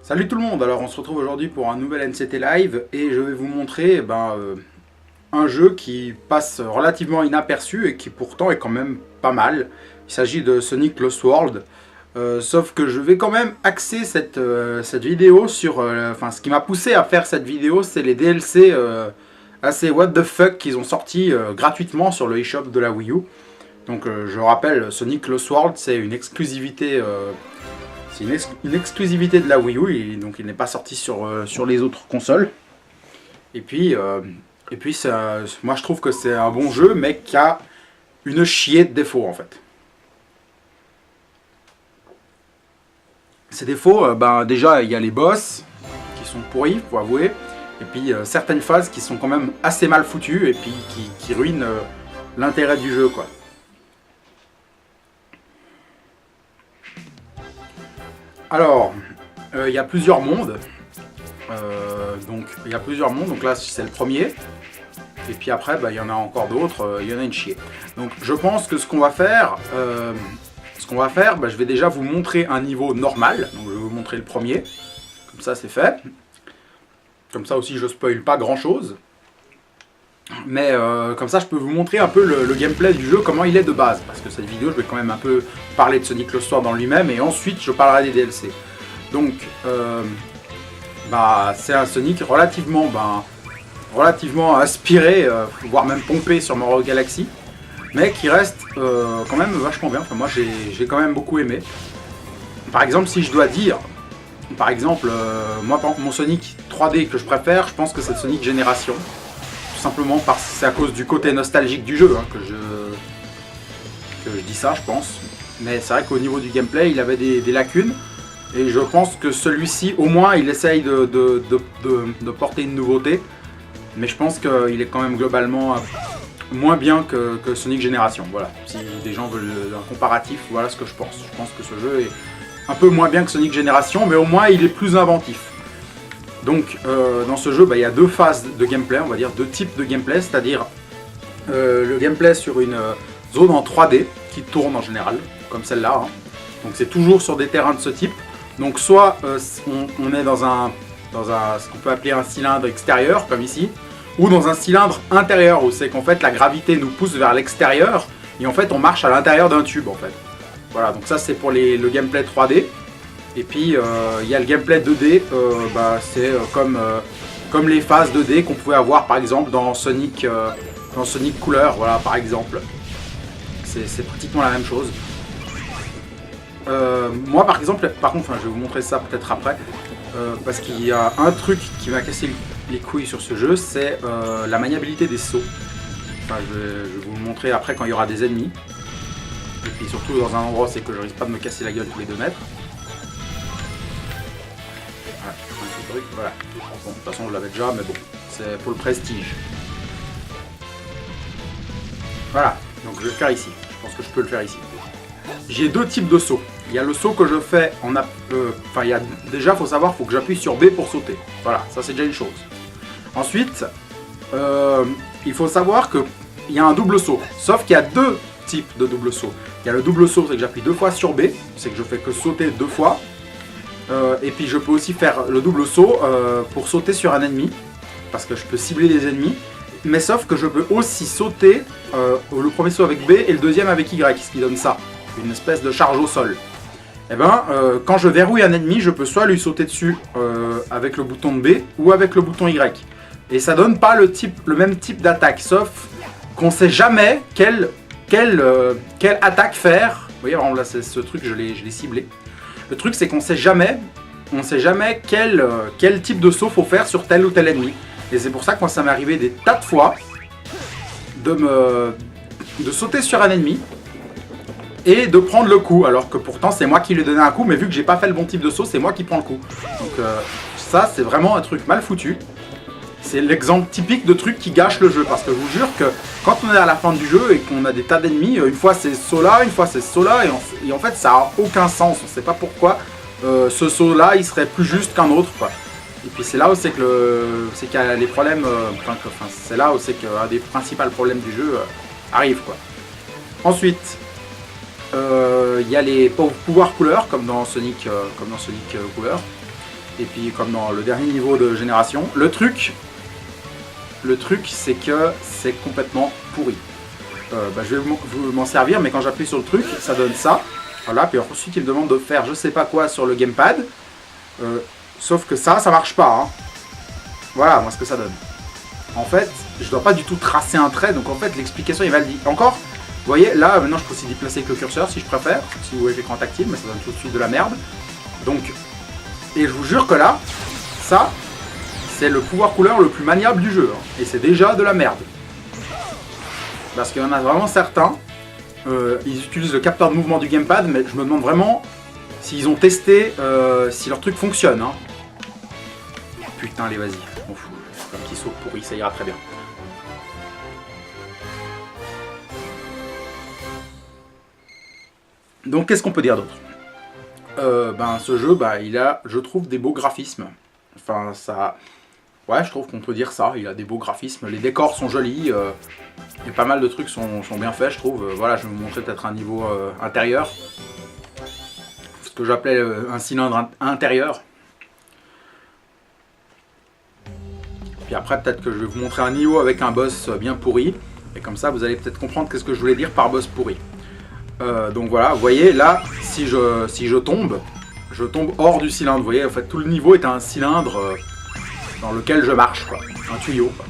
Salut tout le monde, alors on se retrouve aujourd'hui pour un nouvel NCT Live et je vais vous montrer un jeu qui passe relativement inaperçu et qui pourtant est quand même pas mal. Il s'agit de Sonic Lost World, sauf que je vais quand même axer cette vidéo sur... ce qui m'a poussé à faire cette vidéo, c'est les DLC assez what the fuck qu'ils ont sorti gratuitement sur le eShop de la Wii U. Donc je rappelle, Sonic Lost World c'est une exclusivité... C'est une exclusivité de la Wii U, et donc il n'est pas sorti sur les autres consoles. Et puis moi je trouve que c'est un bon jeu, mais qui a une chier de défauts en fait. Ces défauts, déjà il y a les boss qui sont pourris, faut avouer. Et puis certaines phases qui sont quand même assez mal foutues et puis qui ruinent l'intérêt du jeu, quoi. Alors, il y a plusieurs mondes. Donc là c'est le premier. Et puis après, il y en a encore d'autres, il y en a une chier. Donc je pense que ce qu'on va faire, je vais déjà vous montrer un niveau normal. Donc je vais vous montrer le premier. Comme ça c'est fait. Comme ça aussi je spoil pas grand chose. Mais comme ça je peux vous montrer un peu le gameplay du jeu, comment il est de base. Parce que cette vidéo je vais quand même un peu parler de Sonic Lost World dans lui-même, et ensuite je parlerai des DLC. Donc c'est un Sonic relativement inspiré, voire même pompé sur Mario Galaxy, mais qui reste quand même vachement bien. Enfin, moi j'ai quand même beaucoup aimé. Par exemple, si je dois dire, moi mon Sonic 3D que je préfère, je pense que c'est Sonic Génération. Tout simplement parce que c'est à cause du côté nostalgique du jeu que je dis ça, je pense. Mais c'est vrai qu'au niveau du gameplay, il avait des lacunes. Et je pense que celui-ci, au moins, il essaye de porter une nouveauté. Mais je pense qu'il est quand même globalement moins bien que Sonic Génération. Voilà, si des gens veulent un comparatif, voilà ce que je pense. Je pense que ce jeu est un peu moins bien que Sonic Génération, mais au moins il est plus inventif. Donc dans ce jeu, il y a deux phases de gameplay, on va dire deux types de gameplay, c'est-à-dire le gameplay sur une zone en 3D qui tourne en général, comme celle-là. Donc c'est toujours sur des terrains de ce type. Donc soit on est dans ce qu'on peut appeler un cylindre extérieur, comme ici, ou dans un cylindre intérieur, où c'est qu'en fait la gravité nous pousse vers l'extérieur, et en fait on marche à l'intérieur d'un tube en fait. Voilà, donc ça c'est pour le gameplay 3D. Et puis il y a le gameplay 2D, c'est comme les phases 2D qu'on pouvait avoir par exemple dans Sonic Couleur, voilà par exemple. C'est pratiquement la même chose. Moi par contre, je vais vous montrer ça peut-être après, parce qu'il y a un truc qui m'a cassé les couilles sur ce jeu, c'est la maniabilité des sauts. Enfin, je vais vous le montrer après quand il y aura des ennemis. Et puis surtout dans un endroit c'est que je risque pas de me casser la gueule tous les 2 mètres. Voilà. Bon, de toute façon je l'avais déjà, mais bon, c'est pour le prestige. Voilà, donc je vais le faire ici. Je pense que je peux le faire ici. J'ai deux types de sauts. Il y a le saut que je fais déjà, faut savoir, faut que j'appuie sur B pour sauter. Voilà, ça c'est déjà une chose. Ensuite, il faut savoir qu'il y a un double saut. Sauf qu'il y a deux types de double saut. Il y a le double saut, c'est que j'appuie 2 fois sur B, c'est que je fais que sauter 2 fois. Et puis je peux aussi faire le double saut pour sauter sur un ennemi, parce que je peux cibler des ennemis. Mais sauf que je peux aussi sauter le premier saut avec B et le deuxième avec Y, ce qui donne ça, une espèce de charge au sol. Et quand je verrouille un ennemi, je peux soit lui sauter dessus avec le bouton de B ou avec le bouton Y. Et ça donne pas le même type d'attaque, sauf qu'on sait jamais quelle attaque faire. Vous voyez, vraiment, là c'est ce truc, je l'ai ciblé. Le truc c'est qu'on sait jamais quel type de saut faut faire sur tel ou tel ennemi. Et c'est pour ça que moi ça m'est arrivé des tas de fois de sauter sur un ennemi et de prendre le coup, alors que pourtant c'est moi qui lui ai donné un coup, mais vu que j'ai pas fait le bon type de saut, c'est moi qui prends le coup. Donc ça c'est vraiment un truc mal foutu. C'est l'exemple typique de truc qui gâche le jeu, parce que je vous jure que quand on est à la fin du jeu et qu'on a des tas d'ennemis, une fois c'est ce saut là, une fois c'est ce saut là, et en fait ça a aucun sens, on sait pas pourquoi ce saut là il serait plus juste qu'un autre, quoi. Et puis c'est là où c'est qu'il y a les problèmes, c'est là où c'est qu'un des principaux problèmes du jeu arrive, quoi. Ensuite, il y a les pouvoirs couleurs comme dans Sonic Couleur. et puis comme dans le dernier niveau de génération. Le truc c'est que c'est complètement pourri. Je vais m'en servir, mais quand j'appuie sur le truc, ça donne ça. Voilà, puis ensuite il me demande de faire je sais pas quoi sur le gamepad. Sauf que ça marche pas. Hein. Voilà, moi ce que ça donne. En fait, je dois pas du tout tracer un trait, donc en fait l'explication il va le dire. Encore, vous voyez, là maintenant je peux aussi déplacer avec le curseur si je préfère, si vous voyez l'écran tactile, mais ça donne tout de suite de la merde. Donc, et je vous jure que là, ça, c'est le pouvoir couleur le plus maniable du jeu. Hein, et c'est déjà de la merde. Parce qu'il y en a vraiment certains, ils utilisent le capteur de mouvement du gamepad, mais je me demande vraiment s'ils ont testé, si leur truc fonctionne. Hein. Putain, allez, vas-y, on fout. Un petit saut pourri, ça ira très bien. Donc, qu'est-ce qu'on peut dire d'autre? Ce jeu, il a, je trouve, des beaux graphismes. Enfin, ça... Ouais, je trouve qu'on peut dire ça, il a des beaux graphismes, les décors sont jolis, et pas mal de trucs sont bien faits, je trouve. Voilà, je vais vous montrer peut-être un niveau intérieur. Ce que j'appelais un cylindre intérieur. Puis après, peut-être que je vais vous montrer un niveau avec un boss bien pourri. Et comme ça, vous allez peut-être comprendre qu'est-ce que je voulais dire par boss pourri. Donc voilà, vous voyez, là, si je tombe hors du cylindre. Vous voyez, en fait, tout le niveau est un cylindre dans lequel je marche, quoi. Un tuyau, quoi.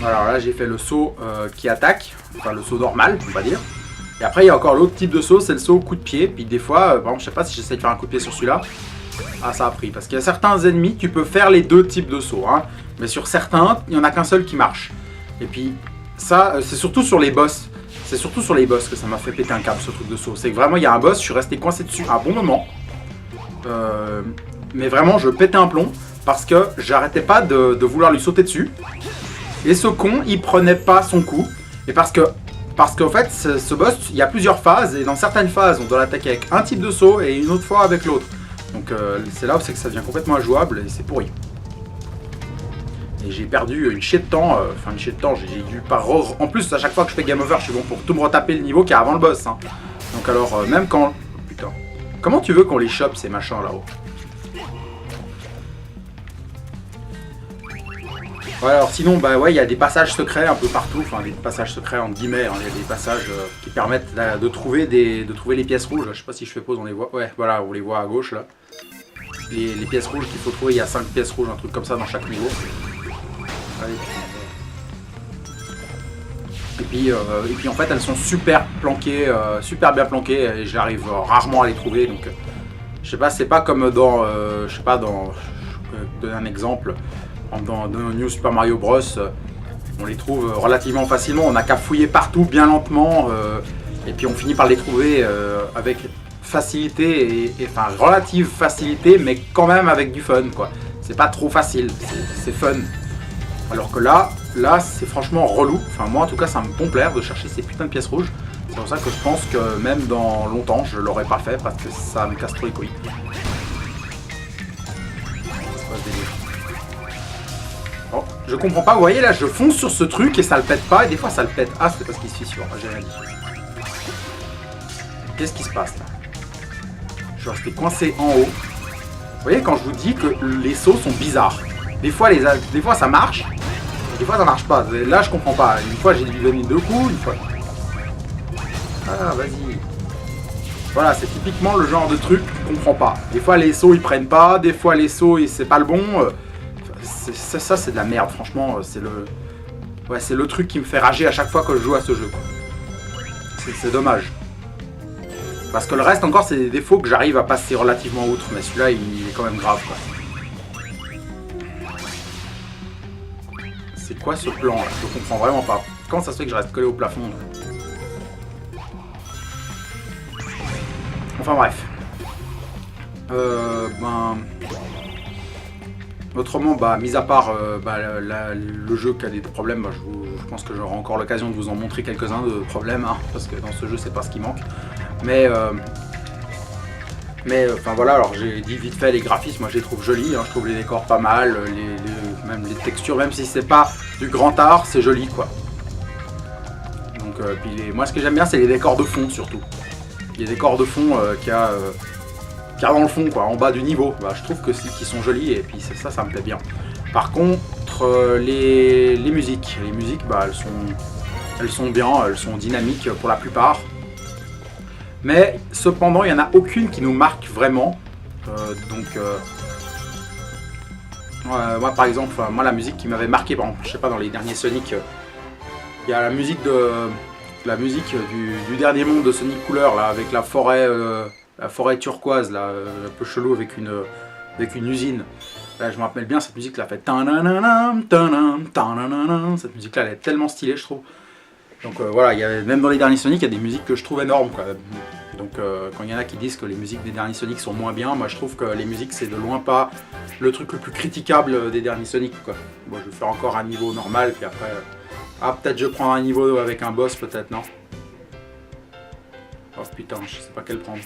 Alors là, j'ai fait le saut qui attaque. Enfin, le saut normal, on va dire. Et après, il y a encore l'autre type de saut, c'est le saut au coup de pied. Puis des fois, par exemple, je sais pas si j'essaie de faire un coup de pied sur celui-là. Ah, ça a pris. Parce qu'il y a certains ennemis, tu peux faire les deux types de sauts. Hein. Mais sur certains, il n'y en a qu'un seul qui marche. Et puis, ça, c'est surtout sur les boss. C'est surtout sur les boss que ça m'a fait péter un câble, ce truc de saut. C'est que vraiment, il y a un boss, je suis resté coincé dessus un bon moment. Mais vraiment, je pétais un plomb. Parce que j'arrêtais pas de vouloir lui sauter dessus. Et ce con, il prenait pas son coup. Et parce qu'en fait, ce boss, il y a plusieurs phases. Et dans certaines phases, on doit l'attaquer avec un type de saut et une autre fois avec l'autre. Donc c'est là où c'est que ça devient complètement injouable et c'est pourri. Et j'ai perdu une chier de temps. J'ai dû pas... En plus, à chaque fois que je fais game over, je suis bon pour tout me retaper le niveau qu'il y a avant le boss. Hein. Donc alors, même quand... Putain. Comment tu veux qu'on les chope, ces machins là-haut? Ouais, alors sinon, ouais, il y a des passages secrets un peu partout, enfin des passages secrets entre guillemets, hein, il y a des passages qui permettent de trouver les pièces rouges. Je sais pas si je fais pause, on les voit. Ouais, voilà, on les voit à gauche là. Les pièces rouges qu'il faut trouver, il y a 5 pièces rouges, un truc comme ça dans chaque niveau. Allez. Et puis en fait, elles sont super planquées, super bien planquées, et j'arrive rarement à les trouver. Donc, je sais pas, c'est pas comme dans, je sais pas, dans, je peux donner un exemple. Dans New Super Mario Bros, on les trouve relativement facilement, on n'a qu'à fouiller partout bien lentement, et puis on finit par les trouver avec facilité, enfin relative facilité, mais quand même avec du fun, quoi. C'est pas trop facile, c'est fun. Alors que là c'est franchement relou, enfin moi en tout cas ça me pompe l'air de chercher ces putains de pièces rouges. C'est pour ça que je pense que même dans longtemps je l'aurais pas fait, parce que ça me casse trop les couilles. C'est pas ce délire. Oh, je comprends pas, vous voyez là, je fonce sur ce truc et ça le pète pas, et des fois ça le pète. Ah, c'est parce qu'il se fissure, j'ai rien dit. Qu'est-ce qui se passe là? Je suis resté coincé en haut. Vous voyez, quand je vous dis que les sauts sont bizarres. Des fois ça marche, et des fois ça marche pas. Là je comprends pas, une fois j'ai dû lui donner 2 coups, une fois... Ah, vas-y. Voilà, c'est typiquement le genre de truc qu'on comprend pas. Des fois les sauts ils prennent pas, des fois les sauts c'est pas le bon... Ça c'est de la merde, franchement, c'est le truc qui me fait rager à chaque fois que je joue à ce jeu. C'est dommage. Parce que le reste encore, c'est des défauts que j'arrive à passer relativement outre, mais celui-là il est quand même grave, quoi. C'est quoi ce plan là? Je comprends vraiment pas. Comment ça se fait que je reste collé au plafond là? Enfin bref. Autrement, mis à part le jeu qui a des problèmes, je pense que j'aurai encore l'occasion de vous en montrer quelques-uns de problèmes, hein, parce que dans ce jeu, c'est pas ce qui manque. Mais enfin voilà, alors j'ai dit vite fait les graphismes, moi je les trouve jolis, hein, je trouve les décors pas mal, même les textures, même si c'est pas du grand art, c'est joli quoi. Donc, puis moi ce que j'aime bien, c'est les décors de fond surtout. les décors de fond qu'il y a dans le fond, quoi, en bas du niveau. Bah, je trouve que qu'ils sont jolis et puis ça, ça me plaît bien. Par contre, les musiques, bah, elles sont bien, elles sont dynamiques pour la plupart. Mais cependant, il n'y en a aucune qui nous marque vraiment. Moi par exemple, moi la musique qui m'avait marqué, bon, je sais pas, dans les derniers Sonic, il y a la musique du dernier monde de Sonic Couleur là, avec la forêt turquoise là, un peu chelou avec une usine. Là, je me rappelle bien cette musique là, fait cette musique là, elle est tellement stylée, je trouve. Donc voilà, même dans les derniers Sonic, il y a des musiques que je trouve énormes, quoi. Donc quand il y en a qui disent que les musiques des derniers Sonic sont moins bien, moi je trouve que les musiques c'est de loin pas le truc le plus critiquable des derniers Sonic, quoi. Bon, je vais faire encore un niveau normal, puis après... Ah, peut-être je prends un niveau avec un boss, peut-être, non? Oh putain, je sais pas quel prendre.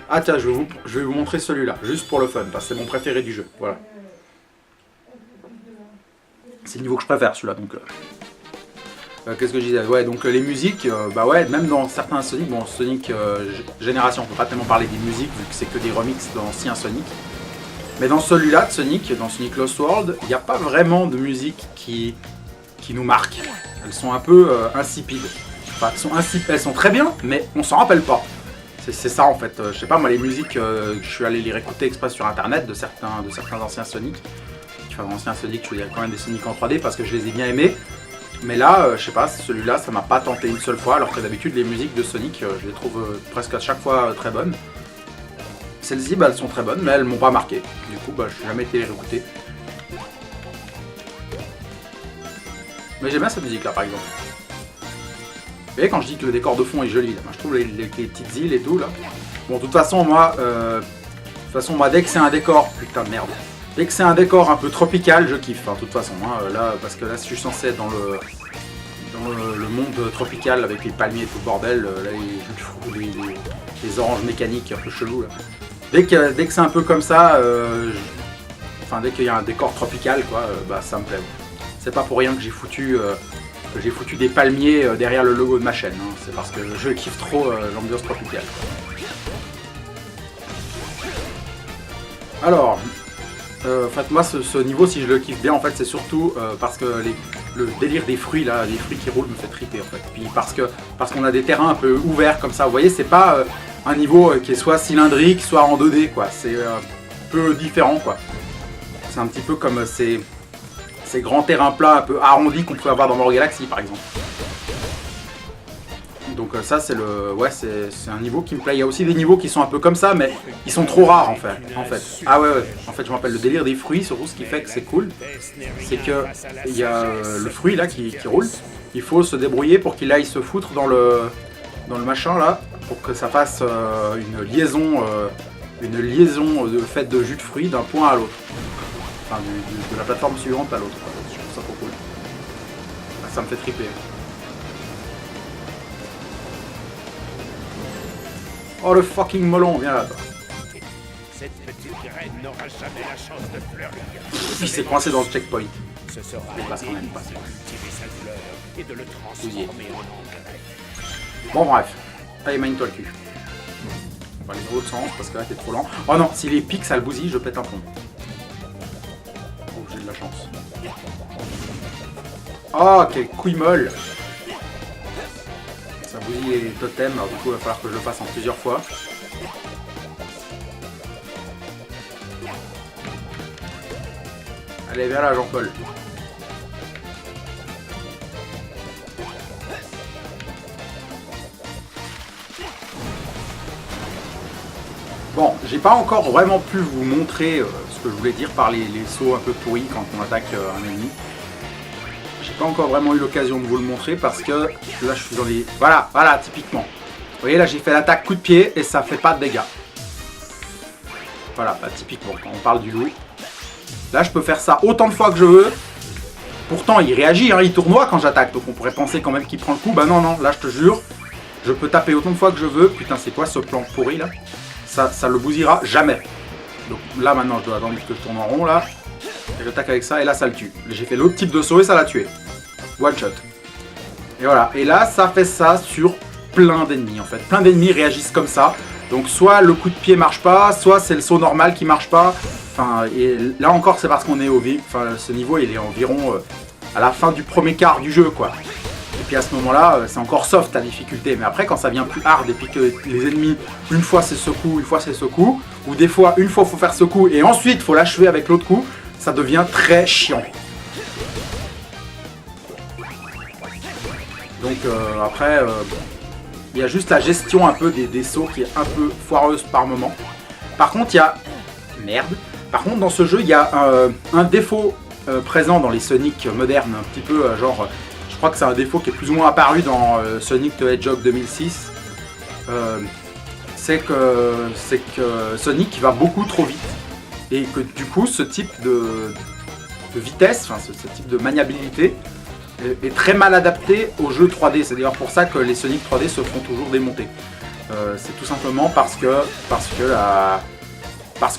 Ah tiens, je vais vous montrer celui-là, juste pour le fun, parce que c'est mon préféré du jeu, voilà. C'est le niveau que je préfère, celui-là, donc... Qu'est-ce que je disais? Ouais, donc les musiques, bah ouais, même dans certains Sonic, bon, Sonic Génération, on peut pas tellement parler des musiques, vu que c'est que des remixes d'anciens Sonic. Mais dans celui-là de Sonic, dans Sonic Lost World, il n'y a pas vraiment de musique qui nous marque. Elles sont un peu insipides. Enfin, elles sont très bien, mais on s'en rappelle pas. C'est ça en fait. Je sais pas, moi les musiques, je suis allé les réécouter exprès sur internet de certains anciens Sonic. Enfin, anciens Sonic, je veux dire quand même des Sonic en 3D parce que je les ai bien aimés. Mais là, je sais pas, celui-là, ça m'a pas tenté une seule fois, alors que d'habitude les musiques de Sonic, je les trouve presque à chaque fois très bonnes. Celles-ci, bah, elles sont très bonnes, mais elles m'ont pas marqué. Du coup, bah, je n'ai jamais été les réécouter. Mais j'aime bien cette musique-là, par exemple. Vous voyez, quand je dis que le décor de fond est joli, là, je trouve les petites îles et tout, là. Bon, de toute façon, moi, dès que c'est un décor... Putain de merde. Dès que c'est un décor un peu tropical, je kiffe, hein, de toute façon. Hein, là, parce que là, je suis censé être dans le monde tropical avec les palmiers et tout le bordel. Là, les oranges mécaniques un peu chelous, là. Dès que c'est un peu comme ça, dès qu'il y a un décor tropical, quoi, bah ça me plaît. C'est pas pour rien que j'ai foutu des palmiers derrière le logo de ma chaîne. Hein. C'est parce que je kiffe trop l'ambiance tropicale. Alors, en fait, moi, ce niveau, si je le kiffe bien, en fait, c'est surtout parce que le délire des fruits, là, les fruits qui roulent, me fait triper, en fait. Puis parce qu'on a des terrains un peu ouverts comme ça. Vous voyez, c'est pas un niveau qui est soit cylindrique, soit en 2D, quoi. C'est un peu différent, quoi. C'est un petit peu comme ces grands terrains plats un peu arrondis qu'on peut avoir dans Mario Galaxy, par exemple. Donc ça, c'est un niveau qui me plaît. Il y a aussi des niveaux qui sont un peu comme ça, mais ils sont trop rares, en fait. Ah ouais. En fait, je me rappelle le délire des fruits, surtout ce qui fait que c'est cool. C'est que il y a le fruit, là, qui roule. Il faut se débrouiller pour qu'il aille se foutre dans le machin, là, pour que ça fasse une liaison faite de jus de fruits d'un point à l'autre. Enfin, de la plateforme suivante à l'autre. Je trouve ça trop cool. Ça me fait triper. Oh, le fucking melon, viens là. Cette petite graine n'aura jamais la chance de fleurir. Il s'est coincé dans le checkpoint. Ce sera parce qu'on aime pas. cultiver sa douleur et de le transformer en engrais. Bon, bref. Allez, mine-toi le cul. On va aller dans l'autre sens parce que là, t'es trop lent. Oh non, si les pics, ça le bousille, je pète un plomb. Oh, j'ai de la chance. Oh, quelle couille molle. Ça bousille les totems, alors du coup, il va falloir que je le fasse en plusieurs fois. Allez, viens là, Jean-Paul. Bon, j'ai pas encore vraiment pu vous montrer ce que je voulais dire par les sauts un peu pourris quand on attaque un ennemi. J'ai pas encore vraiment eu l'occasion de vous le montrer parce que là je suis dans les... Voilà, typiquement. Vous voyez là j'ai fait l'attaque coup de pied et ça fait pas de dégâts. Voilà, bah, typiquement quand on parle du loup. Là je peux faire ça autant de fois que je veux. Pourtant il réagit, hein, il tournoie quand j'attaque. Donc on pourrait penser quand même qu'il prend le coup. Bah non, là je te jure. Je peux taper autant de fois que je veux. Putain c'est quoi ce plan pourri là? Ça le bousillera jamais. Donc là maintenant je dois attendre que je tourne en rond là. Et j'attaque avec ça et là ça le tue. J'ai fait l'autre type de saut et ça l'a tué. One shot. Et voilà. Et là ça fait ça sur plein d'ennemis en fait. Plein d'ennemis réagissent comme ça. Donc soit le coup de pied marche pas, soit c'est le saut normal qui marche pas. Enfin, et là encore c'est parce qu'on est ce niveau il est environ à la fin du premier quart du jeu quoi. Et puis à ce moment-là, c'est encore soft la difficulté. Mais après quand ça devient plus hard et puis que les ennemis, une fois c'est ce coup, une fois c'est ce coup, ou des fois une fois faut faire ce coup et ensuite faut l'achever avec l'autre coup, ça devient très chiant. Donc après, il y a juste la gestion un peu des sauts qui est un peu foireuse par moment. Par contre, il y a... Merde. Par contre, dans ce jeu, il y a un défaut présent dans les Sonic modernes, un petit peu genre... Je crois que c'est un défaut qui est plus ou moins apparu dans Sonic the Hedgehog 2006. C'est que Sonic va beaucoup trop vite. Et que du coup, ce type de vitesse, enfin ce type de maniabilité, est très mal adapté au jeu 3D. C'est d'ailleurs pour ça que les Sonic 3D se font toujours démonter. C'est tout simplement parce qu'on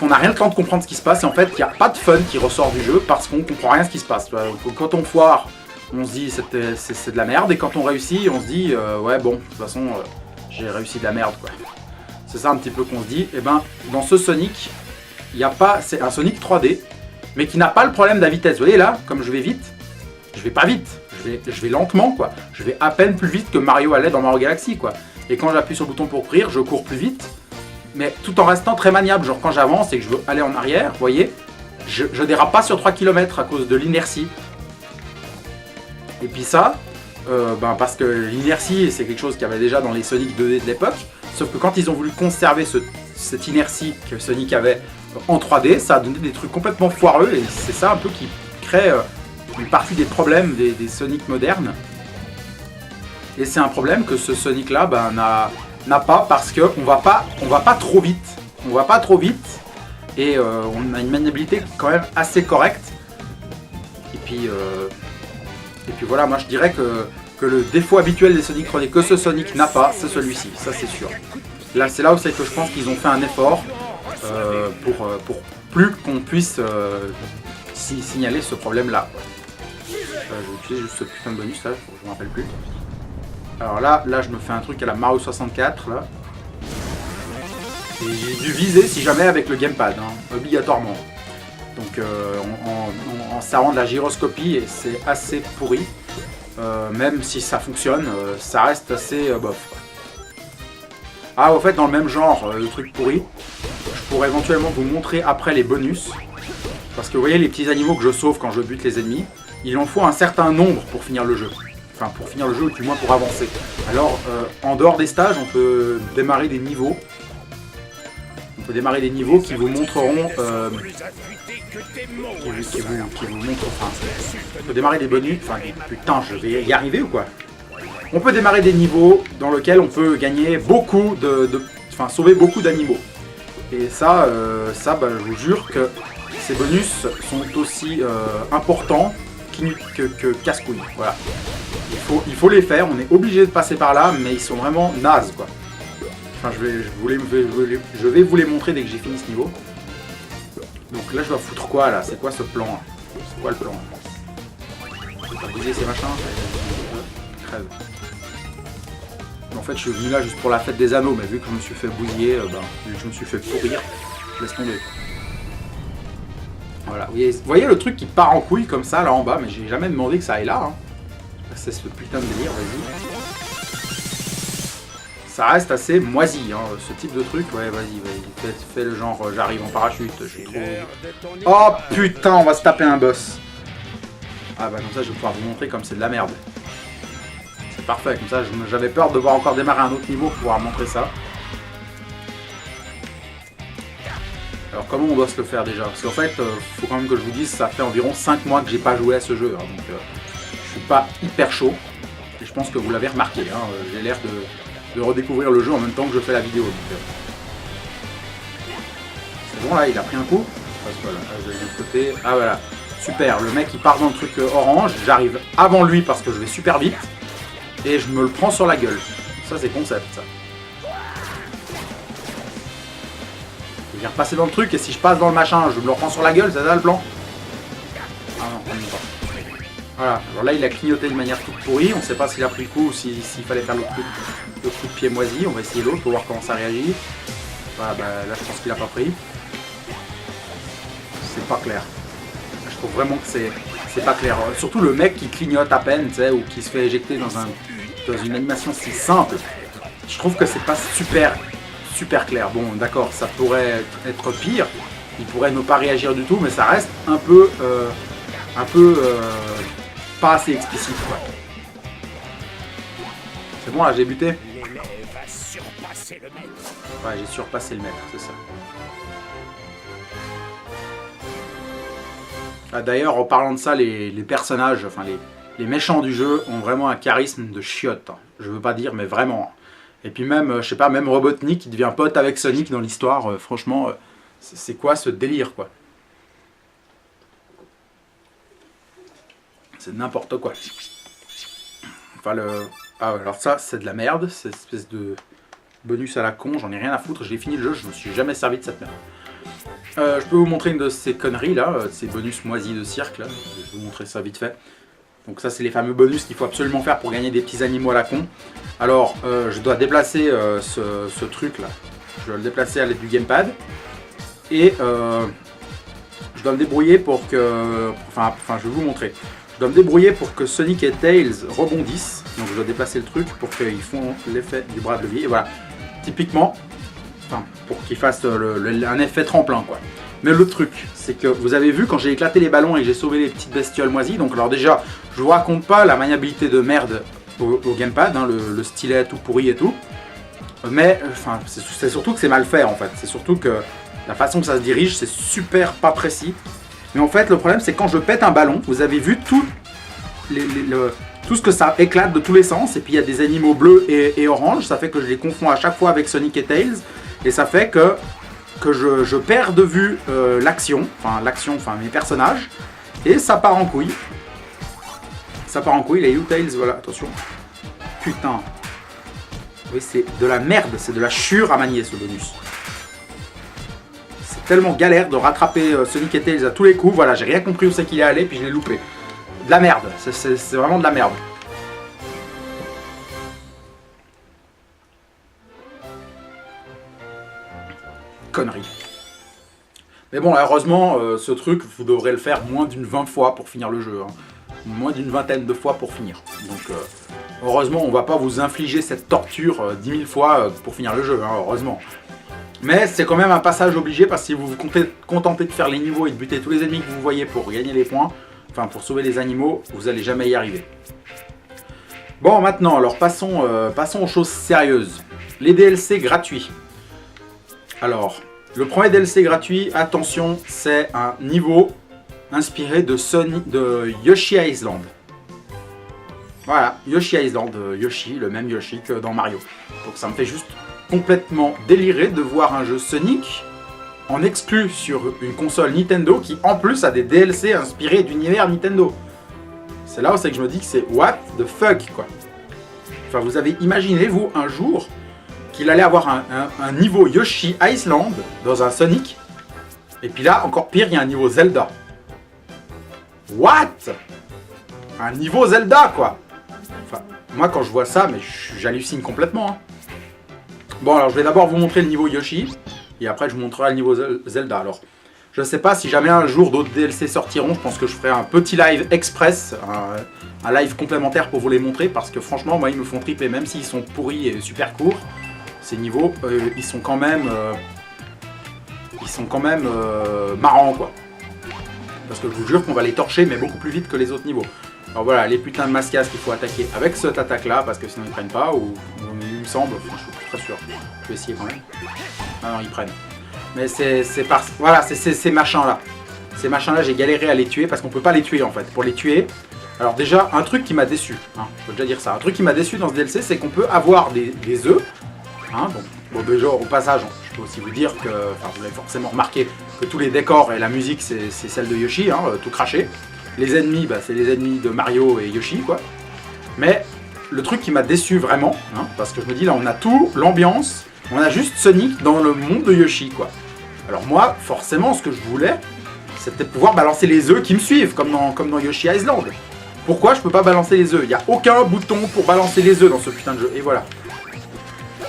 n'a rien le temps de comprendre ce qui se passe. Et en fait, il n'y a pas de fun qui ressort du jeu parce qu'on ne comprend rien ce qui se passe. Quand on foire, on se dit c'est de la merde. Et quand on réussit, on se dit ouais bon, de toute façon, j'ai réussi de la merde quoi. C'est ça un petit peu qu'on se dit. Et ben, dans ce Sonic, il n'y a pas... C'est un Sonic 3D, mais qui n'a pas le problème de la vitesse. Vous voyez là, comme je vais vite, je vais pas vite. Je vais lentement quoi. Je vais à peine plus vite que Mario allait dans Mario Galaxy quoi. Et quand j'appuie sur le bouton pour courir, je cours plus vite. Mais tout en restant très maniable. Genre quand j'avance et que je veux aller en arrière, vous voyez, je dérape pas sur 3 km à cause de l'inertie. Et puis ça, parce que l'inertie c'est quelque chose qu'il y avait déjà dans les Sonic 2D de l'époque. Sauf que quand ils ont voulu conserver cette inertie que Sonic avait en 3D, ça a donné des trucs complètement foireux. Et c'est ça un peu qui crée une partie des problèmes des Sonic modernes. Et c'est un problème que ce Sonic là n'a pas parce qu'on va pas trop vite. On va pas trop vite et on a une maniabilité quand même assez correcte. Et puis voilà, moi je dirais que le défaut habituel des Sonic 3D que ce Sonic n'a pas, c'est celui-ci, ça c'est sûr. Là c'est là où c'est que je pense qu'ils ont fait un effort pour plus qu'on puisse signaler ce problème là. Je vais utiliser juste ce putain de bonus là, je me rappelle plus. Alors là je me fais un truc à la Mario 64 là. Et j'ai dû viser si jamais avec le gamepad, hein, obligatoirement. Donc en servant de la gyroscopie et c'est assez pourri. Même si ça fonctionne, ça reste assez bof. Ah au fait dans le même genre, le truc pourri, je pourrais éventuellement vous montrer après les bonus. Parce que vous voyez les petits animaux que je sauve quand je bute les ennemis, il en faut un certain nombre pour finir le jeu. Enfin pour finir le jeu ou du moins pour avancer. Alors en dehors des stages on peut démarrer des niveaux. On peut démarrer des niveaux qui vous montreront... qui vous montrent... Enfin, on peut démarrer des bonus... Enfin putain je vais y arriver ou quoi? On peut démarrer des niveaux dans lesquels on peut gagner beaucoup enfin sauver beaucoup d'animaux. Et ça, je vous jure que ces bonus sont aussi importants que casse-couilles. Voilà. Il faut les faire, on est obligé de passer par là, mais ils sont vraiment nazes quoi. Enfin, je vais vous les montrer dès que j'ai fini ce niveau. Donc là, je dois foutre quoi là? C'est quoi ce plan là? C'est quoi le plan là? Je vais pas briser ces machins. Crève. En fait, je suis venu là juste pour la fête des anneaux, mais vu que je me suis fait bousiller, je me suis fait pourrir. Laisse tomber. Voilà, vous voyez le truc qui part en couille comme ça là en bas, mais j'ai jamais demandé que ça aille là. Hein. C'est ce putain de délire, vas-y. Ça reste assez moisi, hein, ce type de truc. Ouais, vas-y, fais le genre, j'arrive en parachute, je suis trop... Oh putain, on va se taper un boss. Ah bah comme ça, je vais pouvoir vous montrer comme c'est de la merde. C'est parfait, comme ça, j'avais peur de devoir encore démarrer un autre niveau pour pouvoir montrer ça. Alors comment on doit se le faire déjà? Parce qu'en fait, faut quand même que je vous dise, ça fait environ 5 mois que j'ai pas joué à ce jeu, hein, donc je suis pas hyper chaud. Et je pense que vous l'avez remarqué, hein, j'ai l'air de redécouvrir le jeu en même temps que je fais la vidéo. C'est bon là, il a pris un coup. Voilà, je vais de l'autre côté. Ah voilà, super, le mec il part dans le truc orange, j'arrive avant lui parce que je vais super vite. Et je me le prends sur la gueule. Ça c'est concept ça. Je viens repasser dans le truc et si je passe dans le machin, je me le reprends sur la gueule, c'est ça le plan? Ah non, on y va. Voilà, alors là il a clignoté de manière toute pourrie, on sait pas s'il a pris le coup ou s'il fallait faire le coup de pied moisi, on va essayer l'autre pour voir comment ça réagit. Voilà, bah, là je pense qu'il a pas pris. C'est pas clair. Je trouve vraiment que c'est pas clair. Surtout le mec qui clignote à peine, tu sais, ou qui se fait éjecter dans une animation si simple. Je trouve que c'est pas super clair. Bon, d'accord, ça pourrait être pire. Il pourrait ne pas réagir du tout, mais ça reste un peu pas assez explicite, quoi. C'est bon, là, j'ai buté. L'élève a surpassé le maître. Ouais, j'ai surpassé le maître, c'est ça. Ah, d'ailleurs, en parlant de ça, les personnages, enfin les méchants du jeu ont vraiment un charisme de chiotte. Je veux pas dire, mais vraiment. Et puis même, je sais pas, même Robotnik qui devient pote avec Sonic dans l'histoire, franchement, c'est quoi ce délire, quoi. C'est n'importe quoi. Enfin, ah ouais, alors ça, c'est de la merde, cette espèce de bonus à la con, j'en ai rien à foutre, j'ai fini le jeu, je me suis jamais servi de cette merde. Je peux vous montrer une de ces conneries là, ces bonus moisis de cirque là, je vais vous montrer ça vite fait. Donc ça c'est les fameux bonus qu'il faut absolument faire pour gagner des petits animaux à la con. Alors je dois déplacer ce truc là, je dois le déplacer à l'aide du gamepad. Et je dois me débrouiller pour que... Enfin je vais vous montrer. Je dois me débrouiller pour que Sonic et Tails rebondissent. Donc je dois déplacer le truc pour qu'ils font l'effet du bras de levier. Et voilà, typiquement, enfin, pour qu'ils fassent un effet tremplin, quoi. Mais le truc, c'est que vous avez vu quand j'ai éclaté les ballons et que j'ai sauvé les petites bestioles moisies. Donc alors déjà, je vous raconte pas la maniabilité de merde au gamepad, hein, le stylet tout pourri et tout. Mais enfin, c'est surtout que c'est mal fait en fait. C'est surtout que la façon que ça se dirige, c'est super pas précis. Mais en fait, le problème, c'est quand je pète un ballon, vous avez vu tout ce que ça éclate de tous les sens. Et puis il y a des animaux bleus et orange. Ça fait que je les confonds à chaque fois avec Sonic et Tails. Et ça fait que je perds de vue l'action, enfin mes personnages. Et ça part en couille. Ça part en couille, les U-Tails, voilà, attention. Putain. Oui, c'est de la merde, c'est de la chure à manier ce bonus. C'est tellement galère de rattraper Sonic et Tails à tous les coups. Voilà, j'ai rien compris où c'est qu'il est allé, puis je l'ai loupé. De la merde, c'est vraiment de la merde. Connerie. Mais bon, heureusement, ce truc, vous devrez le faire moins d'une 20 fois pour finir le jeu. Hein. Moins d'une vingtaine de fois pour finir. Donc, heureusement, on va pas vous infliger cette torture 10 000 fois pour finir le jeu, hein, heureusement. Mais c'est quand même un passage obligé parce que si vous vous contentez de faire les niveaux et de buter tous les ennemis que vous voyez pour gagner les points, enfin pour sauver les animaux, vous n'allez jamais y arriver. Bon, maintenant, alors passons aux choses sérieuses. Les DLC gratuits. Alors, le premier DLC gratuit, attention, c'est un niveau inspiré de Yoshi Island. Voilà, Yoshi Island, Yoshi, le même Yoshi que dans Mario. Donc ça me fait juste complètement délirer de voir un jeu Sonic en exclu sur une console Nintendo qui en plus a des DLC inspirés d'univers Nintendo. C'est là où c'est que je me dis que c'est what the fuck, quoi. Enfin, vous avez imaginé, vous, un jour, qu'il allait avoir un niveau Yoshi Island dans un Sonic, et puis là, encore pire, il y a un niveau Zelda. What? Un niveau Zelda, quoi. Enfin, moi, quand je vois ça, mais j'hallucine complètement. Hein. Bon, alors, je vais d'abord vous montrer le niveau Yoshi, et après, je vous montrerai le niveau Zelda. Alors, je sais pas si jamais un jour d'autres DLC sortiront, je pense que je ferai un petit live express, un live complémentaire pour vous les montrer, parce que franchement, moi, ils me font triper, même s'ils sont pourris et super courts. Ces niveaux, ils sont quand même marrants, quoi. Parce que je vous jure qu'on va les torcher, mais beaucoup plus vite que les autres niveaux. Alors voilà, les putains de mascas qu'il faut attaquer avec cette attaque-là, parce que sinon ils prennent pas, ou il me semble, enfin, je suis plus très sûr. Je vais essayer quand même. Ah non, ils prennent. Mais voilà, c'est ces machins-là. Ces machins-là, j'ai galéré à les tuer, parce qu'on peut pas les tuer, en fait. Pour les tuer, alors déjà, un truc qui m'a déçu, hein, je peux déjà dire ça, un truc qui m'a déçu dans ce DLC, c'est qu'on peut avoir des œufs. Hein, bon, déjà au passage, je peux aussi vous dire que, enfin vous l'avez forcément remarqué, que tous les décors et la musique c'est celle de Yoshi, hein, tout craché. Les ennemis, bah, c'est les ennemis de Mario et Yoshi, quoi. Mais le truc qui m'a déçu vraiment, hein, parce que je me dis là on a tout, l'ambiance, on a juste Sonic dans le monde de Yoshi, quoi. Alors moi, forcément, ce que je voulais, c'était pouvoir balancer les œufs qui me suivent, comme dans Yoshi Island. Pourquoi je peux pas balancer les œufs? Il n'y a aucun bouton pour balancer les œufs dans ce putain de jeu. Et voilà.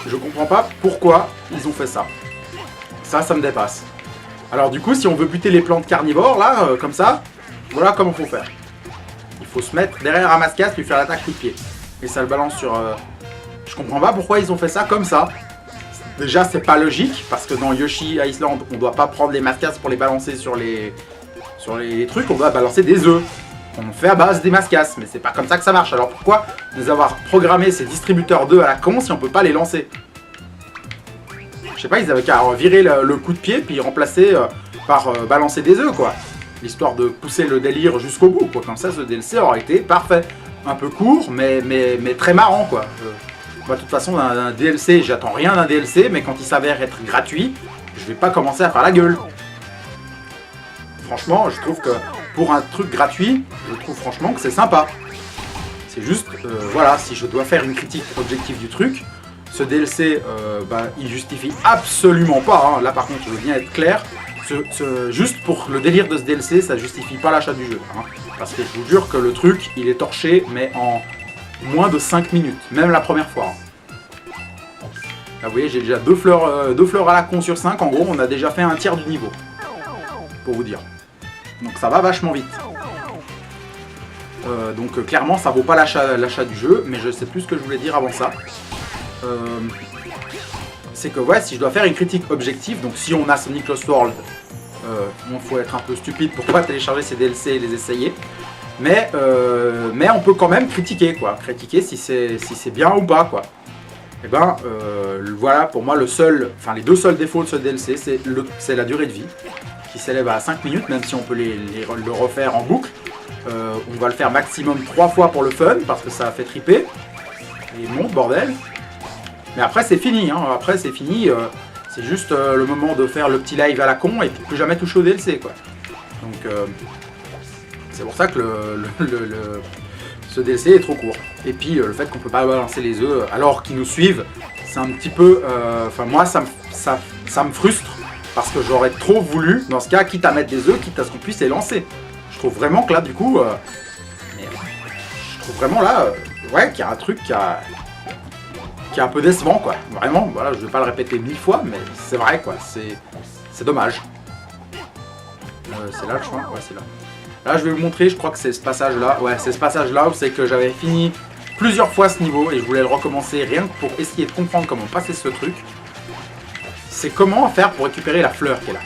Je comprends pas pourquoi ils ont fait ça. Ça me dépasse. Alors du coup, si on veut buter les plantes carnivores, là, comme ça, voilà comment faut faire. Il faut se mettre derrière un mascasse, lui faire l'attaque coup de pied. Et ça le balance sur... Je comprends pas pourquoi ils ont fait ça comme ça. Déjà, c'est pas logique, parce que dans Yoshi Island, on doit pas prendre les mascasses pour les balancer sur les trucs, on doit balancer des œufs. On fait à base des mascasses, mais c'est pas comme ça que ça marche. Alors pourquoi nous avoir programmé ces distributeurs d'œufs à la con si on peut pas les lancer? Je sais pas, ils avaient qu'à virer le coup de pied puis remplacer par balancer des œufs, quoi. Histoire de pousser le délire jusqu'au bout, quoi. Comme ça, ce DLC aurait été parfait. Un peu court, mais très marrant, quoi. Moi, de toute façon, d'un DLC, j'attends rien d'un DLC, mais quand il s'avère être gratuit, je vais pas commencer à faire la gueule. Franchement, je trouve que pour un truc gratuit, je trouve franchement que c'est sympa. C'est juste, voilà, si je dois faire une critique objective du truc, ce DLC, il justifie absolument pas, hein. Là par contre je veux bien être clair, juste pour le délire de ce DLC, ça justifie pas l'achat du jeu, hein. Parce que je vous jure que le truc, il est torché, mais en moins de 5 minutes, même la première fois. Hein. Là vous voyez, j'ai déjà 2 fleurs à la con sur 5, en gros on a déjà fait un tiers du niveau, pour vous dire. Donc ça va vachement vite. Donc clairement ça vaut pas l'achat du jeu, mais je sais plus ce que je voulais dire avant ça. C'est que ouais, si je dois faire une critique objective, donc si on a Sonic Lost World, il faut être un peu stupide pour pas télécharger ces DLC et les essayer. Mais on peut quand même critiquer, quoi. Critiquer si c'est bien ou pas, quoi. Et ben voilà, pour moi les deux seuls défauts de ce DLC, c'est la durée de vie, qui s'élève à 5 minutes, même si on peut le refaire en boucle. On va le faire maximum 3 fois pour le fun, parce que ça fait triper. Et bon, bordel. Mais après c'est fini, hein. Après c'est fini, c'est juste le moment de faire le petit live à la con et plus jamais toucher au DLC, quoi. Donc c'est pour ça que ce DLC est trop court. Et puis le fait qu'on peut pas balancer les œufs alors qu'ils nous suivent, c'est un petit peu... Enfin moi ça me frustre, parce que j'aurais trop voulu, dans ce cas, quitte à mettre des œufs, quitte à ce qu'on puisse les lancer. Je trouve vraiment que là du coup... je trouve vraiment là, ouais, qu'il y a un truc qui est un peu décevant, quoi. Vraiment, voilà, je vais pas le répéter 1000 fois, mais c'est vrai, quoi. C'est dommage. C'est là, je crois. Ouais, c'est là. Là, je vais vous montrer, je crois que c'est ce passage-là. Ouais, c'est ce passage-là où c'est que j'avais fini plusieurs fois ce niveau et je voulais le recommencer rien que pour essayer de comprendre comment passer ce truc. C'est comment faire pour récupérer la fleur qui est là.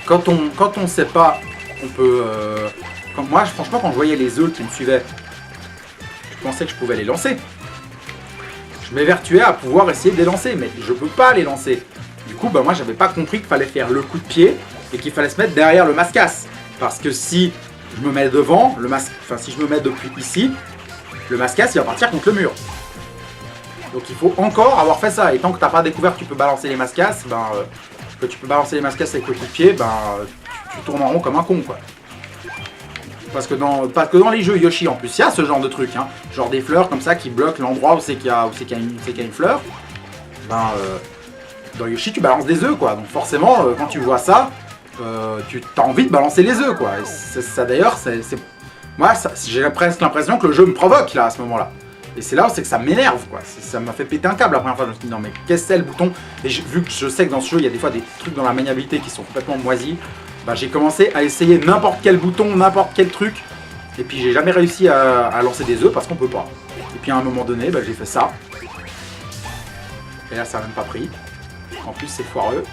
Quand on sait pas, on peut... moi, franchement, quand je voyais les œufs qui me suivaient, je pensais que je pouvais les lancer. Je m'évertuais à pouvoir essayer de les lancer, mais je peux pas les lancer. Du coup, moi, j'avais pas compris qu'il fallait faire le coup de pied et qu'il fallait se mettre derrière le mascasse. Parce que si je me mets devant, si je me mets depuis ici, le mascasse, il va partir contre le mur. Donc il faut encore avoir fait ça. Et tant que t'as pas découvert que tu peux balancer les mascasses, que tu peux balancer les mascasses avec le coup de pied, tu tournes en rond comme un con, quoi. Parce que dans les jeux Yoshi, en plus, il y a ce genre de truc, hein. Genre des fleurs comme ça qui bloquent l'endroit où c'est qu'il y a une fleur. Dans Yoshi, tu balances des œufs, quoi. Donc forcément, quand tu vois ça, tu as envie de balancer les œufs, quoi. Et ça d'ailleurs, moi, j'ai presque l'impression que le jeu me provoque, là, à ce moment-là. Et c'est là où c'est que ça m'énerve, quoi. Ça m'a fait péter un câble la première fois. Je me suis dit, non, mais qu'est-ce que c'est le bouton? Et vu que je sais que dans ce jeu, il y a des fois des trucs dans la maniabilité qui sont complètement moisis, j'ai commencé à essayer n'importe quel bouton, n'importe quel truc. Et puis j'ai jamais réussi à lancer des œufs parce qu'on peut pas. Et puis à un moment donné, j'ai fait ça. Et là, ça n'a même pas pris. En plus, c'est foireux.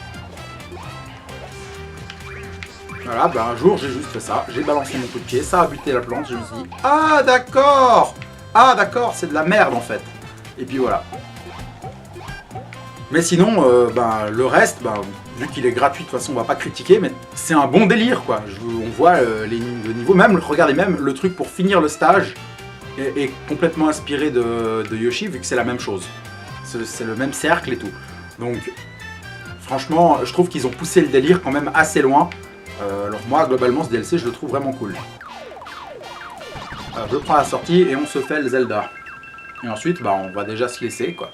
Voilà, un jour, j'ai juste fait ça. J'ai balancé mon coup de pied, ça a buté la plante. Je me suis dit, ah d'accord! Ah d'accord, c'est de la merde en fait. Et puis voilà. Mais sinon, le reste, vu qu'il est gratuit, de toute façon, on va pas critiquer, mais c'est un bon délire, quoi. On voit le niveau, regardez, même le truc pour finir le stage est complètement inspiré de Yoshi, vu que c'est la même chose. C'est le même cercle et tout. Donc, franchement, je trouve qu'ils ont poussé le délire quand même assez loin. Alors moi, globalement, ce DLC, je le trouve vraiment cool. Je prends la sortie et on se fait le Zelda. Et ensuite, on va déjà se laisser, quoi.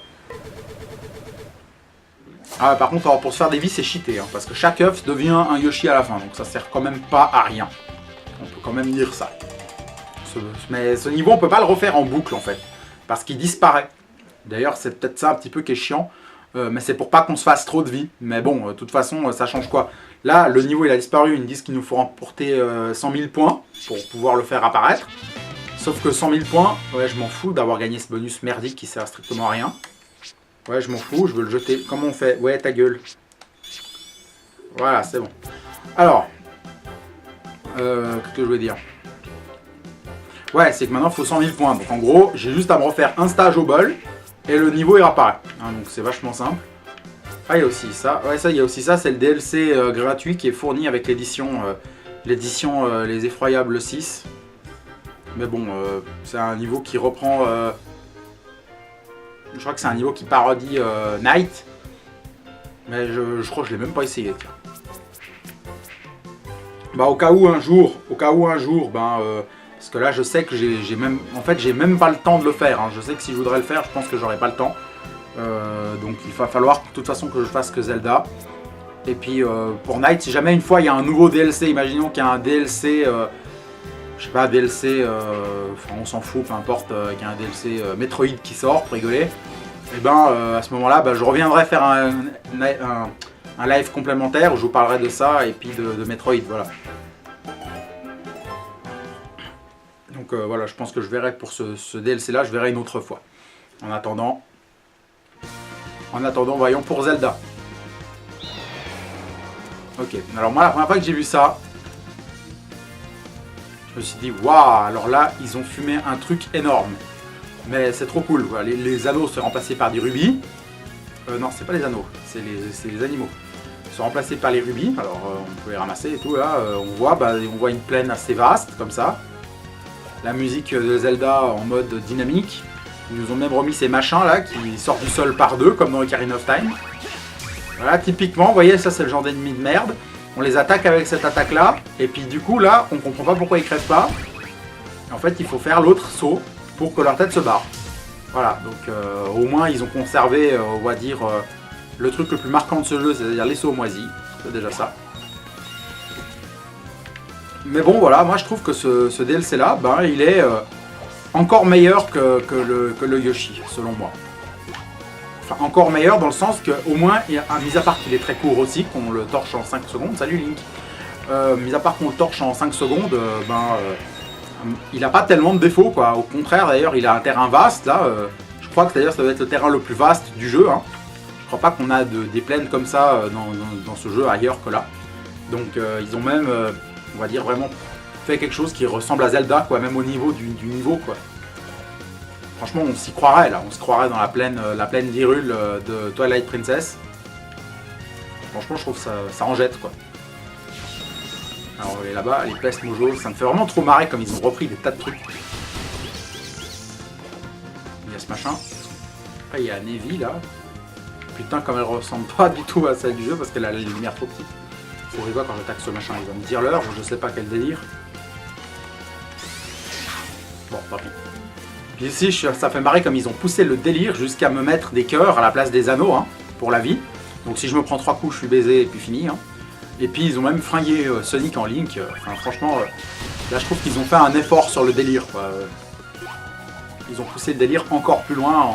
Ah, par contre, alors, pour se faire des vies, c'est cheaté, hein, parce que chaque œuf devient un Yoshi à la fin, donc ça sert quand même pas à rien. On peut quand même dire ça. Mais ce niveau, on peut pas le refaire en boucle en fait. Parce qu'il disparaît. D'ailleurs, c'est peut-être ça un petit peu qui est chiant. Mais c'est pour pas qu'on se fasse trop de vie. Mais bon, de toute façon, ça change quoi? Là, le niveau il a disparu. Ils me disent qu'il nous faut remporter 100 000 points pour pouvoir le faire apparaître. Sauf que 100 000 points, ouais, je m'en fous d'avoir gagné ce bonus merdique qui sert strictement à rien. Ouais, je m'en fous, je veux le jeter. Comment on fait? Ouais, ta gueule. Voilà, c'est bon. Alors, qu'est-ce que je veux dire? Ouais, c'est que maintenant il faut 100 000 points. Donc en gros, j'ai juste à me refaire un stage au bol et le niveau il réapparaît. Hein, donc c'est vachement simple. Ah, il y a aussi ça. Ouais, ça, il y a aussi ça. C'est le DLC gratuit qui est fourni avec l'édition Les Effroyables 6. Mais bon, c'est un niveau qui reprend... je crois que c'est un niveau qui parodie Night. Mais je crois que je l'ai même pas essayé. Tiens. Bah au cas où un jour, ben... parce que là je sais que j'ai même... En fait j'ai même pas le temps de le faire. Hein. Je sais que si je voudrais le faire, je pense que j'aurais pas le temps. Donc il va falloir de toute façon que je fasse que Zelda. Et puis pour Night, si jamais une fois il y a un nouveau DLC, imaginons qu'il y a un DLC... je sais pas, DLC, enfin on s'en fout, peu importe, qu'il y a un DLC Metroid qui sort, pour rigoler. Et ben à ce moment-là, ben, je reviendrai faire un live complémentaire où je vous parlerai de ça et puis de Metroid, voilà. Donc voilà, je pense que je verrai pour ce DLC là, je verrai une autre fois. En attendant, voyons pour Zelda. Ok, alors moi la première fois que j'ai vu ça, je me suis dit, waouh, alors là, ils ont fumé un truc énorme. Mais c'est trop cool, quoi. Les anneaux sont remplacés par des rubis. Non, c'est pas les anneaux, c'est les animaux. Ils sont remplacés par les rubis, alors on peut les ramasser et tout, là. On voit une plaine assez vaste, comme ça. La musique de Zelda en mode dynamique. Ils nous ont même remis ces machins, là, qui sortent du sol par deux, comme dans Ocarina of Time. Voilà, typiquement, vous voyez, ça c'est le genre d'ennemi de merde. On les attaque avec cette attaque-là, et puis du coup, là, on comprend pas pourquoi ils crèvent pas. En fait, il faut faire l'autre saut pour que leur tête se barre. Voilà, donc au moins, ils ont conservé, on va dire, le truc le plus marquant de ce jeu, c'est-à-dire les sauts moisis. C'est déjà ça. Mais bon, voilà, moi je trouve que ce DLC-là, ben, il est encore meilleur que le Yoshi, selon moi. Enfin, encore meilleur dans le sens qu'au moins, mis à part qu'il est très court aussi, qu'on le torche en 5 secondes, salut Link, mis à part qu'on le torche en 5 secondes, il n'a pas tellement de défauts, quoi. Au contraire, d'ailleurs, il a un terrain vaste, là, je crois que d'ailleurs ça doit être le terrain le plus vaste du jeu, hein. Je crois pas qu'on a des plaines comme ça dans ce jeu ailleurs que là. Donc ils ont même, on va dire, vraiment fait quelque chose qui ressemble à Zelda, quoi, même au niveau du niveau, quoi. Franchement, on s'y croirait là, on se croirait dans la plaine d'Hyrule de Twilight Princess. Franchement, je trouve ça en jette, quoi. Alors, et là-bas, les pestes mojo, ça me fait vraiment trop marrer comme ils ont repris des tas de trucs. Il y a ce machin. Après, il y a Nevi là. Putain, comme elle ressemble pas du tout à celle du jeu parce qu'elle a la lumière trop petite. Faut que je vois quand j'attaque ce machin, il va me dire l'heure, je sais pas quel délire. Bon, tant pis. Puis ici, ça fait marrer comme ils ont poussé le délire jusqu'à me mettre des cœurs à la place des anneaux, hein, pour la vie. Donc si je me prends 3 coups, je suis baisé et puis fini. Hein. Et puis ils ont même fringué Sonic en Link. Enfin, franchement, là je trouve qu'ils ont fait un effort sur le délire, quoi. Ils ont poussé le délire encore plus loin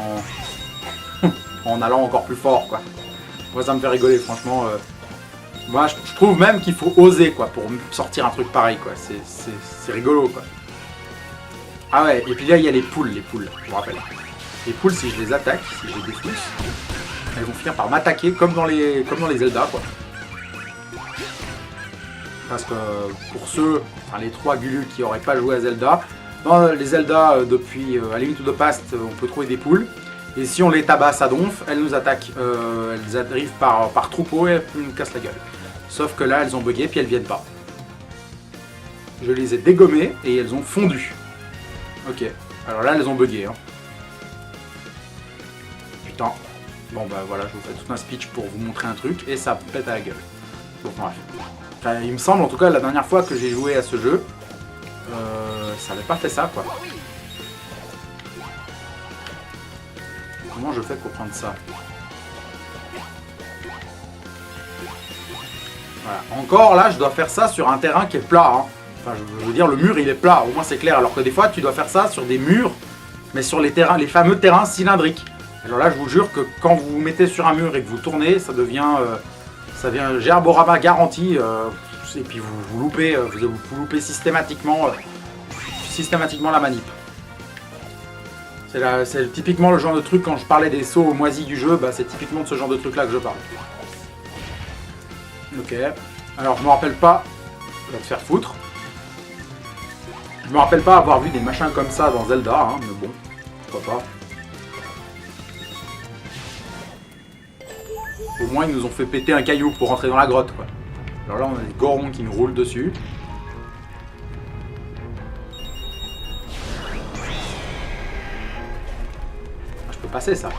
en allant encore plus fort, quoi. Moi ça me fait rigoler, franchement. Moi je trouve même qu'il faut oser, quoi, pour sortir un truc pareil, quoi. C'est rigolo, quoi. Ah ouais, et puis là il y a les poules, je me rappelle. Les poules, si je les attaque, si je les défonce, elles vont finir par m'attaquer comme dans les Zelda, quoi. Parce que pour ceux, enfin les 3 Gulu qui n'auraient pas joué à Zelda, dans les Zelda depuis A Link to the Past, on peut trouver des poules. Et si on les tabasse à donf, elles nous attaquent, elles arrivent par troupeau et elles nous cassent la gueule. Sauf que là, elles ont bugué puis elles viennent pas. Je les ai dégommées et elles ont fondu. Ok, alors là elles ont bugué. Hein. Putain. Bon bah voilà, je vous fais tout un speech pour vous montrer un truc et ça pète à la gueule. Bon bref. Enfin, il me semble en tout cas la dernière fois que j'ai joué à ce jeu, ça n'avait pas fait ça, quoi. Comment je fais pour prendre ça? Voilà. Encore là, je dois faire ça sur un terrain qui est plat. Hein. Enfin, je veux dire, le mur, il est plat, au moins c'est clair. Alors que des fois, tu dois faire ça sur des murs, mais sur les terrains, les fameux terrains cylindriques. Alors là, je vous jure que quand vous vous mettez sur un mur et que vous tournez, ça devient Gerborama garanti. Et puis vous loupez, vous loupez systématiquement la manip. C'est typiquement le genre de truc, quand je parlais des sauts moisis du jeu, bah, c'est typiquement de ce genre de truc là que je parle. Ok, alors je me rappelle pas, on va te faire foutre. Je me rappelle pas avoir vu des machins comme ça dans Zelda, hein, mais bon, pourquoi pas. Au moins ils nous ont fait péter un caillou pour rentrer dans la grotte, quoi. Alors là on a des gorons qui nous roulent dessus. Passer ça,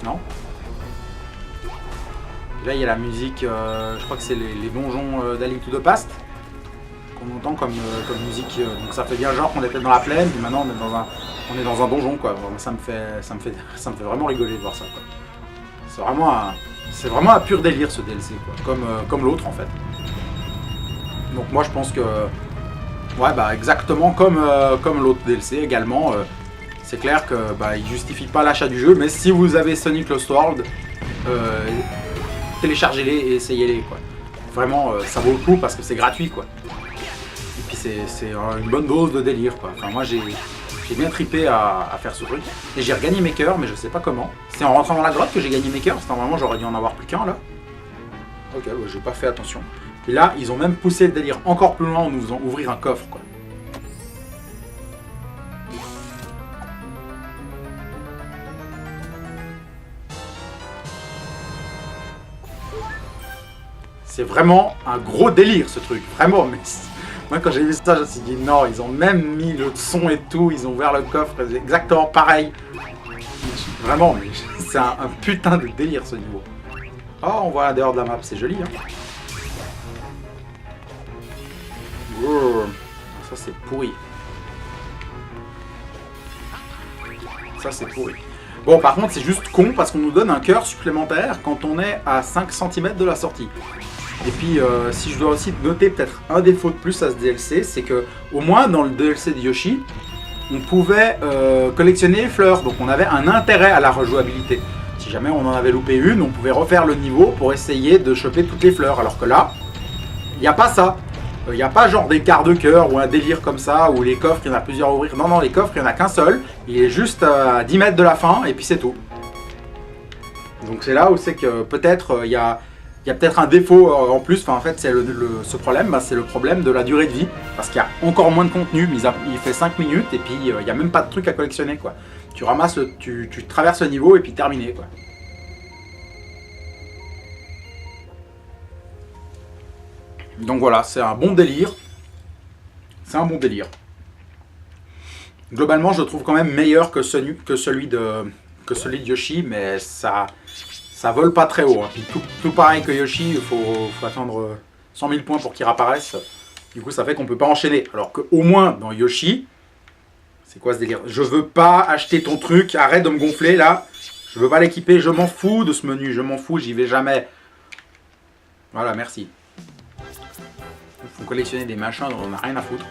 non? Là il y a la musique, je crois que c'est les donjons d'A Link to the Past qu'on entend comme musique, donc ça fait bien genre qu'on était dans la plaine, puis maintenant on est dans un donjon, quoi. Ça me fait vraiment rigoler de voir ça, quoi. C'est vraiment un pur délire ce DLC, quoi, comme l'autre en fait. Donc moi je pense que ouais, bah exactement comme l'autre DLC également. C'est clair que bah, il justifie pas l'achat du jeu, mais si vous avez Sonic Lost World, téléchargez-les et essayez-les, quoi. Vraiment, ça vaut le coup parce que c'est gratuit, quoi. Et puis c'est une bonne dose de délire, quoi. Enfin, moi j'ai bien trippé à faire ce truc. Et j'ai regagné mes cœurs, mais je sais pas comment. C'est en rentrant dans la grotte que j'ai gagné mes cœurs. Normalement j'aurais dû en avoir plus qu'un là. Ok, bah, j'ai pas fait attention. Et là, ils ont même poussé le délire encore plus loin en nous faisant ouvrir un coffre, quoi. C'est vraiment un gros délire ce truc, vraiment. Mais moi quand j'ai vu ça, je me suis dit non, ils ont même mis le son et tout, ils ont ouvert le coffre, c'est exactement pareil. Vraiment, mais c'est un putain de délire ce niveau. Oh, on voit à dehors de la map, c'est joli, hein. Oh, ça c'est pourri. Ça c'est pourri. Bon, par contre, c'est juste con parce qu'on nous donne un cœur supplémentaire quand on est à 5 cm de la sortie. Et puis, si je dois aussi noter peut-être un défaut de plus à ce DLC, c'est que au moins dans le DLC de Yoshi, on pouvait collectionner les fleurs, donc on avait un intérêt à la rejouabilité. Si jamais on en avait loupé une, on pouvait refaire le niveau pour essayer de choper toutes les fleurs, alors que là, il n'y a pas ça. Il n'y a pas genre des quarts de cœur ou un délire comme ça, où les coffres, il y en a plusieurs à ouvrir. Non, non, les coffres, il n'y en a qu'un seul. Il est juste à 10 mètres de la fin, et puis c'est tout. Donc c'est là où c'est que peut-être il y a peut-être un défaut en plus. Enfin, en fait, c'est ce problème, bah, c'est le problème de la durée de vie. Parce qu'il y a encore moins de contenu. Il fait 5 minutes, et puis il n'y a même pas de trucs à collectionner, quoi. Tu ramasses, tu traverses le niveau, et puis terminé, quoi. Donc voilà, c'est un bon délire. C'est un bon délire. Globalement, je le trouve quand même meilleur que celui de Yoshi, mais ça vole pas très haut, hein. Puis tout pareil que Yoshi, il faut attendre 100 000 points pour qu'il réapparaisse. Du coup, ça fait qu'on peut pas enchaîner. Alors qu'au moins, dans Yoshi, c'est quoi ce délire? Je veux pas acheter ton truc, arrête de me gonfler là. Je veux pas l'équiper, je m'en fous de ce menu, je m'en fous, j'y vais jamais. Voilà, merci. Il faut collectionner des machins dont on n'a rien à foutre.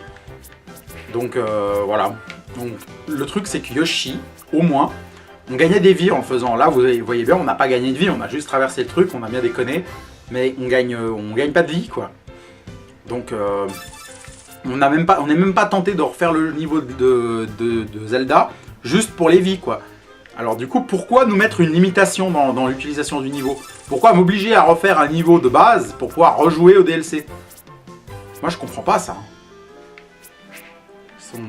Donc voilà. Donc, le truc c'est que Yoshi, au moins, on gagnait des vies en le faisant. Là, vous voyez bien, on n'a pas gagné de vie, on a juste traversé le truc, on a bien déconné. Mais on gagne pas de vie, quoi. Donc on n'est même pas tenté de refaire le niveau de Zelda juste pour les vies, quoi. Alors du coup, pourquoi nous mettre une limitation dans l'utilisation du niveau? Pourquoi m'obliger à refaire un niveau de base pour pouvoir rejouer au DLC? Moi je comprends pas ça.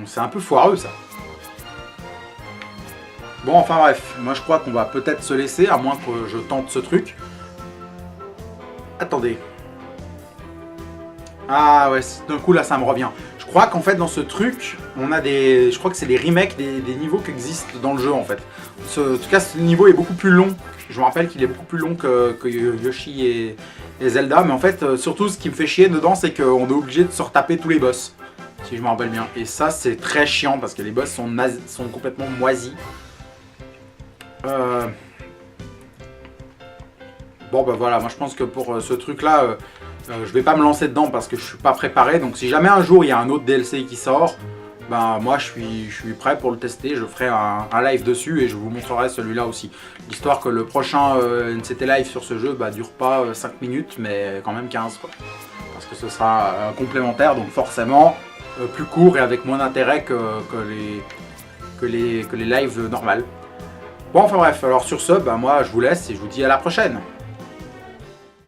C'est un peu foireux ça. Bon, enfin bref, moi je crois qu'on va peut-être se laisser, à moins que je tente ce truc. Attendez. Ah ouais, d'un coup là ça me revient. Je crois qu'en fait dans ce truc, on a des... Je crois que c'est des remakes des niveaux qui existent dans le jeu en fait. En tout cas, ce niveau est beaucoup plus long. Je me rappelle qu'il est beaucoup plus long que Yoshi et Zelda. Mais en fait, surtout ce qui me fait chier dedans, c'est qu'on est obligé de se retaper tous les boss. Si je me rappelle bien. Et ça, c'est très chiant parce que les boss sont complètement moisis. Bon bah voilà, moi je pense que pour ce truc là, Je vais pas me lancer dedans parce que je suis pas préparé. Donc si jamais un jour il y a un autre DLC qui sort, ben moi je suis prêt pour le tester. Je ferai un live dessus et je vous montrerai celui-là aussi. L'histoire que le prochain NCT live sur ce jeu dure pas 5 minutes mais quand même 15 quoi. Parce que ce sera complémentaire donc forcément plus court et avec moins d'intérêt que les lives normales. Bon enfin bref, alors sur ce, moi je vous laisse et je vous dis à la prochaine.